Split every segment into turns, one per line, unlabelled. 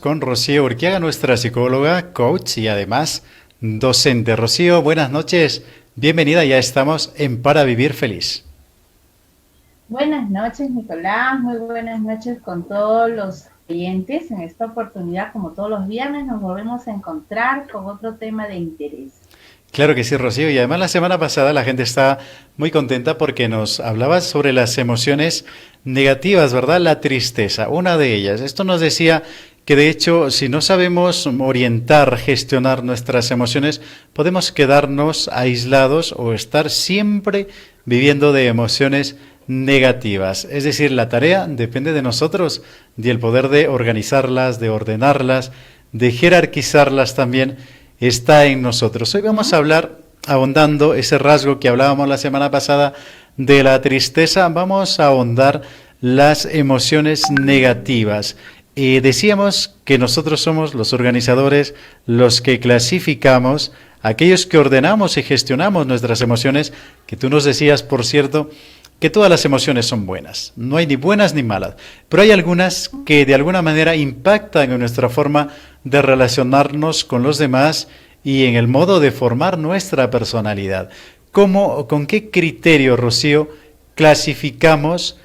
con Rocío Urquiaga, nuestra psicóloga, coach y además docente. Rocío, buenas noches, bienvenida, ya estamos en Para Vivir Feliz.
Buenas noches, Nicolás. Muy buenas noches con todos los clientes. En esta oportunidad, como todos los viernes, nos volvemos a encontrar con otro tema de interés.
Claro que sí, Rocío, y además la semana pasada la gente está muy contenta porque nos hablabas sobre las emociones negativas, ¿verdad? La tristeza, una de ellas. Esto nos decía que de hecho, si no sabemos orientar, gestionar nuestras emociones, podemos quedarnos aislados o estar siempre viviendo de emociones negativas. Es decir, la tarea depende de nosotros, del poder de organizarlas, de ordenarlas, de jerarquizarlas también está en nosotros. Hoy vamos a hablar, ahondando ese rasgo que hablábamos la semana pasada de la tristeza, vamos a ahondar las emociones negativas. Decíamos que nosotros somos los organizadores, los que clasificamos, aquellos que ordenamos y gestionamos nuestras emociones, que tú nos decías, por cierto, que todas las emociones son buenas, no hay ni buenas ni malas, pero hay algunas que de alguna manera impactan en nuestra forma de relacionarnos con los demás y en el modo de formar nuestra personalidad. ¿Cómo, con qué criterio, Rocío, clasificamos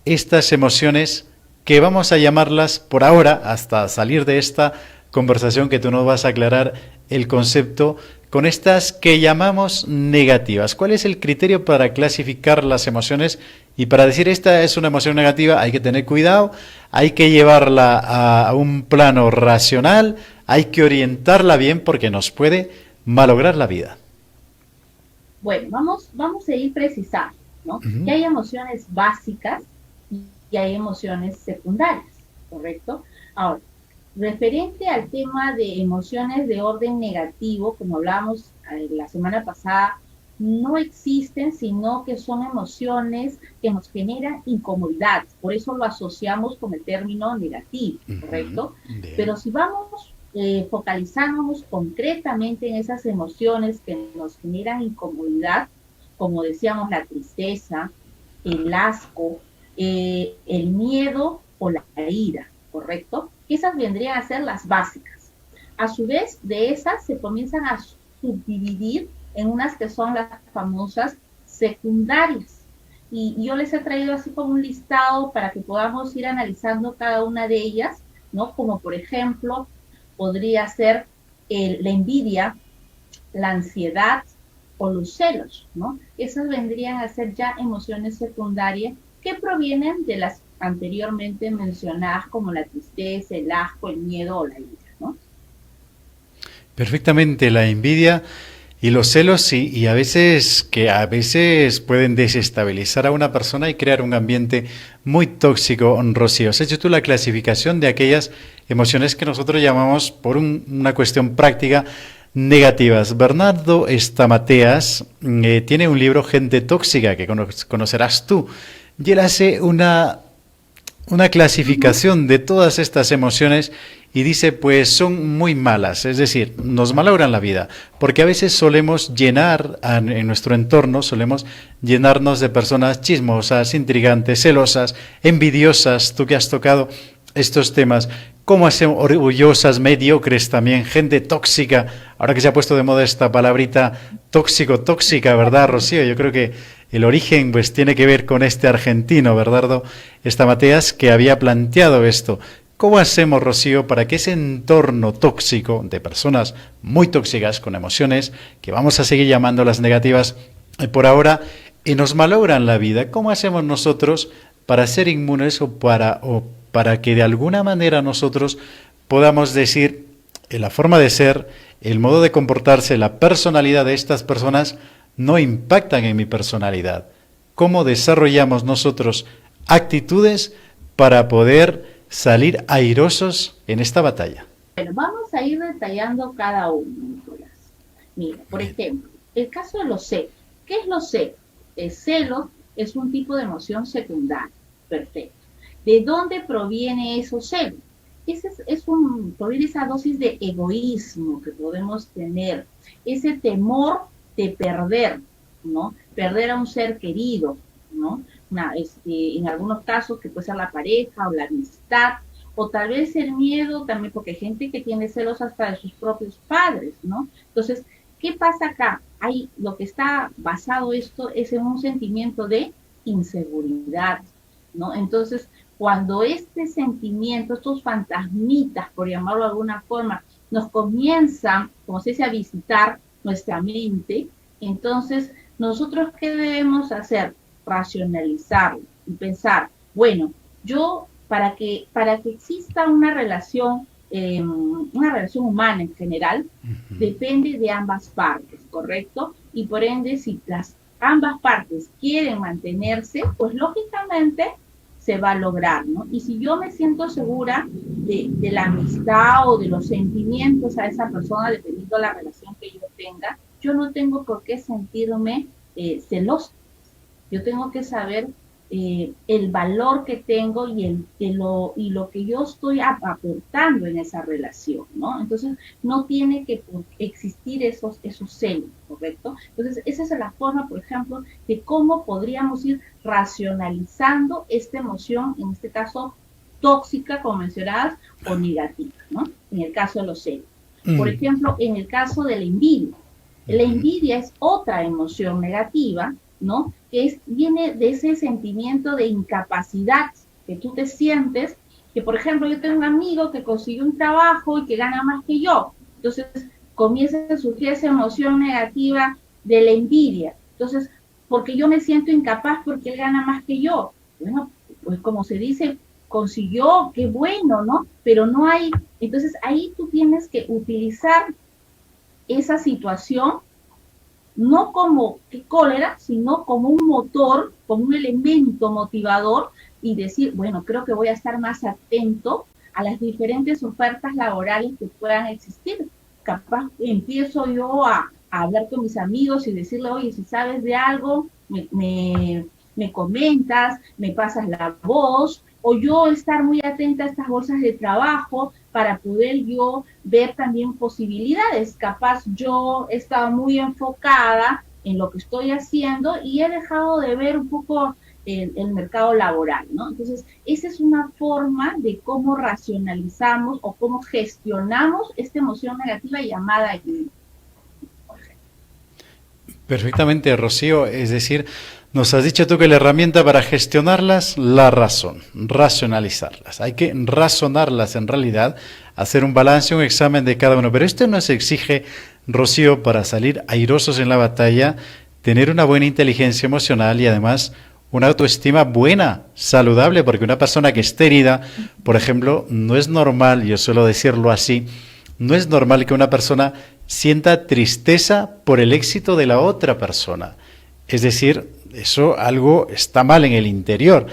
estas emociones que vamos a llamarlas por ahora, hasta salir de esta conversación que tú nos vas a aclarar el concepto, con estas que llamamos negativas? ¿Cuál es el criterio para clasificar las emociones? Y para decir esta es una emoción negativa hay que tener cuidado, hay que llevarla a un plano racional, hay que orientarla bien porque nos puede malograr la vida.
Bueno, vamos a ir precisando, ¿no? Que
Ujú.
hay emociones básicas y hay emociones secundarias, ¿correcto? Ahora, referente al tema de emociones de orden negativo, como hablábamos la semana pasada, no existen, sino que son emociones que nos generan incomodidad. Por eso lo asociamos con el término negativo,
Ujú.
¿correcto?
Bien.
Pero si vamos focalizándonos concretamente en esas emociones que nos generan incomodidad, como decíamos, la tristeza, el asco, el miedo o la ira, ¿correcto? Esas vendrían a ser las básicas. A su vez, de esas se comienzan a subdividir en unas que son las famosas secundarias. Y yo les he traído así como un listado para que podamos ir analizando cada una de ellas, ¿no? Como por ejemplo, podría ser la envidia, la ansiedad o los celos, ¿no? Esas vendrían a ser ya emociones secundarias que provienen de las anteriormente mencionadas como la tristeza, el asco, el miedo o la ira, ¿no?
Perfectamente, la envidia y los celos sí, y a veces pueden desestabilizar a una persona y crear un ambiente muy tóxico, Rocío. Has hecho tú la clasificación de aquellas emociones que nosotros llamamos, por una cuestión práctica, negativas. Bernardo Estamateas tiene un libro, Gente Tóxica, que conocerás tú, y él hace una
Uh -huh.
clasificación de todas estas emociones y dice, pues son muy malas, es decir, nos malogran la vida, porque a veces solemos llenar en nuestro entorno, solemos llenarnos de personas chismosas, intrigantes, celosas, envidiosas, tú que has tocado estos temas, como orgullosas, mediocres también, gente tóxica, ahora que se ha puesto de moda esta palabrita tóxico, tóxica, ¿verdad, Rocío? Yo creo que el origen pues tiene que ver con este argentino, Bernardo Estamateas, que había planteado esto. ¿Cómo hacemos, Rocío, para que ese entorno tóxico de personas muy tóxicas, con emociones, que vamos a seguir llamando las negativas por ahora, y nos malogran la vida? ¿Cómo hacemos nosotros para ser inmunes o para que de alguna manera nosotros podamos decir la forma de ser, el modo de comportarse, la personalidad de estas personas no impactan en mi personalidad? ¿Cómo desarrollamos nosotros actitudes para poder salir airosos en esta batalla?
Bueno, vamos a ir detallando cada uno, Nicolás. Mira, por
Bien.
ejemplo, el caso de los celos. ¿Qué es los celos? El celo es un tipo de emoción secundaria. Perfecto. ¿De dónde proviene esos celos? Proviene esa dosis de egoísmo que podemos tener, ese temor de perder, ¿no? Perder a un ser querido, ¿no? En algunos casos que puede ser la pareja o la amistad, o tal vez el miedo también, porque hay gente que tiene celos hasta de sus propios padres, ¿no? Entonces, ¿qué pasa acá? Hay, lo que está basado esto es en un sentimiento de inseguridad, ¿no? Entonces, cuando este sentimiento, estos fantasmitas, por llamarlo de alguna forma, nos comienzan, como se dice, a visitar nuestra mente, entonces, nosotros, ¿qué debemos hacer? Racionalizarlo y pensar, bueno, yo, para que exista una relación humana en general, depende de ambas partes, ¿correcto? Y por ende, si las ambas partes quieren mantenerse, pues lógicamente se va a lograr, ¿no? Y si yo me siento segura de la amistad o de los sentimientos a esa persona, dependiendo de la relación que yo tenga, yo no tengo por qué sentirme celosa. Yo tengo que saber el valor que tengo y lo que yo estoy aportando en esa relación, ¿no? Entonces, no tiene que existir esos celos, ¿correcto? Entonces, esa es la forma, por ejemplo, de cómo podríamos ir racionalizando esta emoción, en este caso, tóxica, como mencionadas, o negativa, ¿no? En el caso de los celos. Por ejemplo, en el caso de la envidia. La envidia es otra emoción negativa, ¿no? Viene de ese sentimiento de incapacidad que tú te sientes, que por ejemplo yo tengo un amigo que consiguió un trabajo y que gana más que yo, entonces comienza a surgir esa emoción negativa de la envidia, entonces porque yo me siento incapaz porque él gana más que yo, bueno, pues como se dice, consiguió, qué bueno, ¿no? Pero no hay, entonces ahí tú tienes que utilizar esa situación no como cólera, sino como un motor, como un elemento motivador y decir, bueno, creo que voy a estar más atento a las diferentes ofertas laborales que puedan existir. Capaz empiezo yo a hablar con mis amigos y decirle, oye, si sabes de algo, me comentas, me pasas la voz, o yo estar muy atenta a estas bolsas de trabajo para poder yo ver también posibilidades. Capaz yo he estado muy enfocada en lo que estoy haciendo y he dejado de ver un poco el mercado laboral, ¿no? Entonces, esa es una forma de cómo racionalizamos o cómo gestionamos esta emoción negativa llamada envidia.
Perfectamente, Rocío. Es decir, nos has dicho tú que la herramienta para gestionarlas, la razón, racionalizarlas. Hay que razonarlas en realidad, hacer un balance, un examen de cada uno. Pero esto nos exige, Rocío, para salir airosos en la batalla, tener una buena inteligencia emocional y además una autoestima buena, saludable, porque una persona que esté herida, por ejemplo, no es normal, yo suelo decirlo así, no es normal que una persona sienta tristeza por el éxito de la otra persona. Es decir, eso algo está mal en el interior.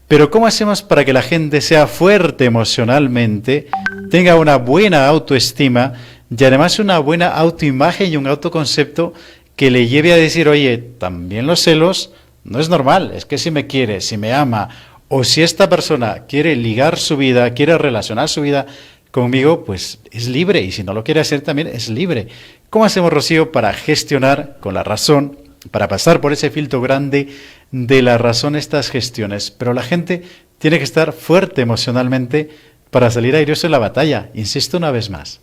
Pero ¿cómo hacemos para que la gente sea fuerte emocionalmente, tenga una buena autoestima y además una buena autoimagen y un autoconcepto que le lleve a decir, oye, también los celos no es normal, es que si me quiere, si me ama, o si esta persona quiere ligar su vida, quiere relacionar su vida conmigo, pues es libre, y si no lo quiere hacer también es libre. ¿Cómo hacemos, Rocío, para gestionar con la razón, para pasar por ese filtro grande de la razón estas gestiones? Pero la gente tiene que estar fuerte emocionalmente para salir airoso en la batalla, insisto una vez más.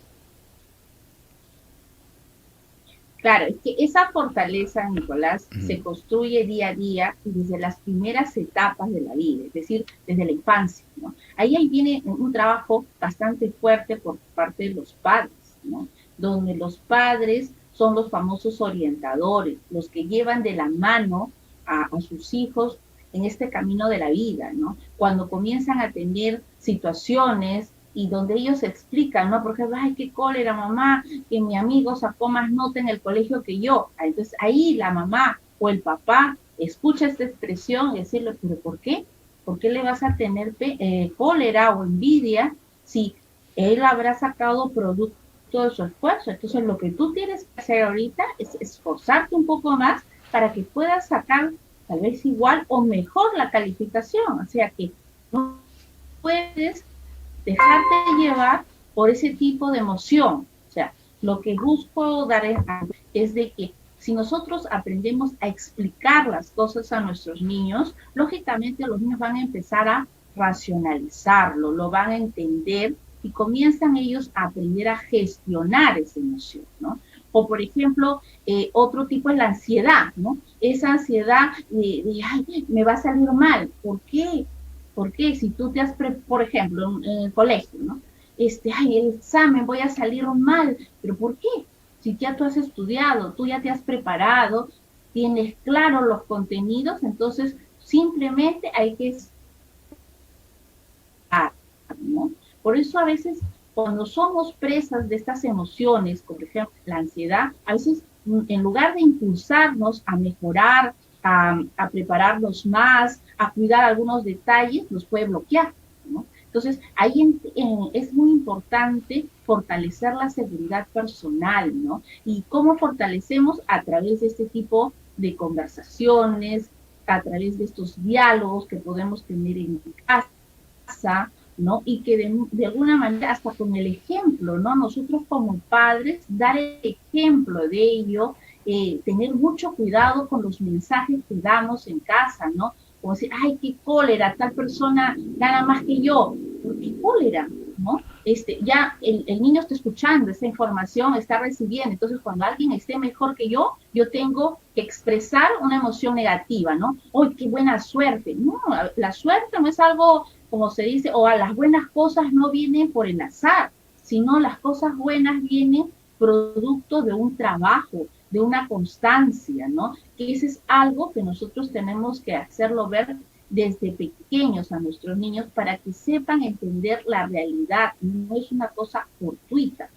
Claro, es que esa fortaleza, Nicolás, se construye día a día y desde las primeras etapas de la vida, es decir, desde la infancia, ¿no? Ahí viene un trabajo bastante fuerte por parte de los padres, ¿no? Donde los padres son los famosos orientadores, los que llevan de la mano a sus hijos en este camino de la vida, ¿no? Cuando comienzan a tener situaciones y donde ellos explican, ¿no? Por ejemplo, ay, qué cólera, mamá, que mi amigo sacó más nota en el colegio que yo. Entonces ahí la mamá o el papá escucha esta expresión y decirle, pero ¿por qué? ¿Por qué le vas a tener cólera o envidia si él habrá sacado producto de su esfuerzo? Entonces lo que tú tienes que hacer ahorita es esforzarte un poco más para que puedas sacar tal vez igual o mejor la calificación. O sea que no puedes dejarte llevar por ese tipo de emoción. O sea, lo que busco dar es de que si nosotros aprendemos a explicar las cosas a nuestros niños, lógicamente los niños van a empezar a racionalizarlo, lo van a entender y comienzan ellos a aprender a gestionar esa emoción, ¿no? O por ejemplo, otro tipo es la ansiedad, ¿no? Esa ansiedad de ay, me va a salir mal. ¿Por qué? ¿Por qué? Si tú te has, por ejemplo, en el colegio, ¿no? Ay, el examen voy a salir mal, pero ¿por qué? Si ya tú has estudiado, tú ya te has preparado, tienes claro los contenidos, entonces simplemente hay que, ¿no? Por eso a veces cuando somos presas de estas emociones, como por ejemplo la ansiedad, a veces en lugar de impulsarnos a mejorar, a prepararnos más, a cuidar algunos detalles, nos puede bloquear, ¿no? Entonces, ahí es muy importante fortalecer la seguridad personal, ¿no? Y cómo fortalecemos a través de este tipo de conversaciones, a través de estos diálogos que podemos tener en casa, ¿no? Y que de alguna manera, hasta con el ejemplo, ¿no? Nosotros como padres, dar el ejemplo de ello, tener mucho cuidado con los mensajes que damos en casa, ¿no? Como decir, ay, qué cólera, tal persona gana más que yo. ¿Por qué cólera? ¿No? Ya el niño está escuchando esa información, está recibiendo. Entonces, cuando alguien esté mejor que yo tengo que expresar una emoción negativa, ¿no? ¡Ay, qué buena suerte! No, la suerte no es algo, como se dice, o a las buenas cosas no vienen por el azar, sino las cosas buenas vienen producto de un trabajo, de una constancia, ¿no? Que ese es algo que nosotros tenemos que hacerlo ver desde pequeños a nuestros niños para que sepan entender la realidad, no es una cosa fortuita.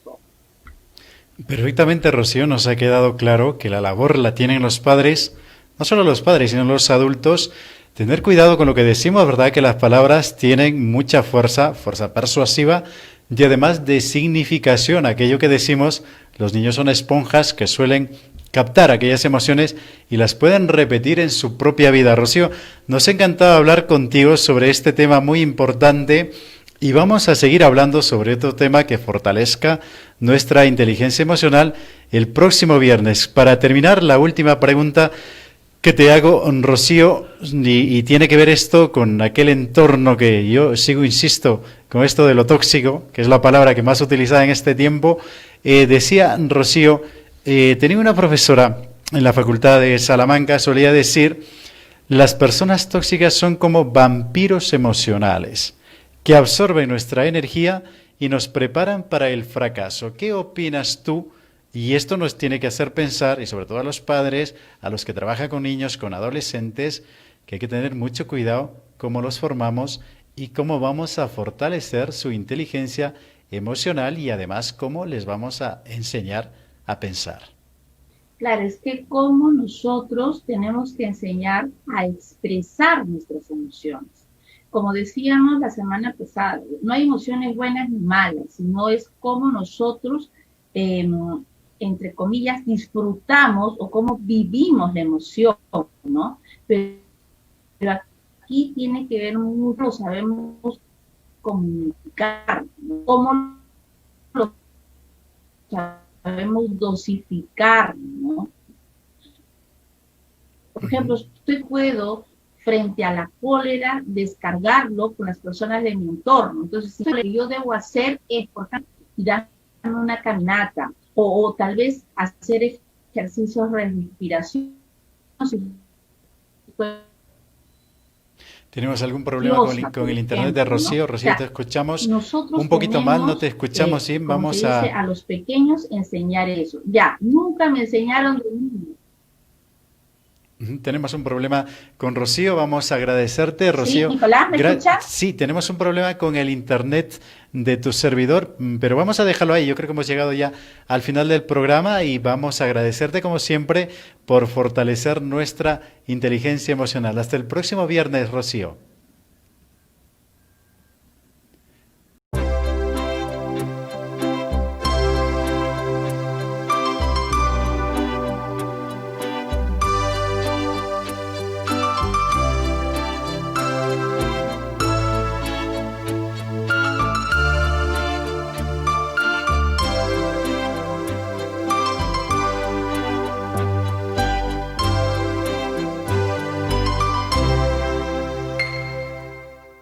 Perfectamente, Rocío, nos ha quedado claro que la labor la tienen los padres, no solo los padres, sino los adultos. Tener cuidado con lo que decimos, ¿verdad? Que las palabras tienen mucha fuerza, fuerza persuasiva y además de significación. Aquello que decimos, los niños son esponjas que suelen captar aquellas emociones y las pueden repetir en su propia vida. Rocío, nos ha encantado hablar contigo sobre este tema muy importante y vamos a seguir hablando sobre otro tema que fortalezca nuestra inteligencia emocional el próximo viernes. Para terminar, la última pregunta que te hago, Rocío, y tiene que ver esto con aquel entorno que yo sigo, insisto, con esto de lo tóxico, que es la palabra que más utilizada en este tiempo. Decía Rocío, tenía una profesora en la Facultad de Salamanca, solía decir, las personas tóxicas son como vampiros emocionales, que absorben nuestra energía y nos preparan para el fracaso. ¿Qué opinas tú? Y esto nos tiene que hacer pensar, y sobre todo a los padres, a los que trabajan con niños, con adolescentes, que hay que tener mucho cuidado cómo los formamos y cómo vamos a fortalecer su inteligencia emocional y además cómo les vamos a enseñar a pensar.
Claro, es que como nosotros tenemos que enseñar a expresar nuestras emociones. Como decíamos la semana pasada, no hay emociones buenas ni malas, sino es cómo nosotros, eh, entre comillas, disfrutamos o cómo vivimos la emoción, ¿no? Pero aquí tiene que ver mucho, sabemos comunicar, ¿no? Cómo lo sabemos dosificar, ¿no? Por ejemplo, yo puedo, frente a la cólera, descargarlo con las personas de mi entorno. Entonces, si lo que yo debo hacer es, por ejemplo, darme una caminata o tal vez hacer ejercicios de respiración.
¿Tenemos algún problema con el internet de Rocío?
¿No?
Rocío,
O sea,
te escuchamos
nosotros
un poquito mal, no
tenemos,
te escuchamos, sí,
como
vamos
se dice,
a...
a los pequeños enseñar eso. Ya, nunca me enseñaron de niño.
Tenemos un problema con Rocío, vamos a agradecerte,
Sí,
Rocío.
Nicolás, ¿me escucha?
Sí, tenemos un problema con el internet de tu servidor, pero vamos a dejarlo ahí. Yo creo que hemos llegado ya al final del programa y vamos a agradecerte, como siempre, por fortalecer nuestra inteligencia emocional. Hasta el próximo viernes, Rocío.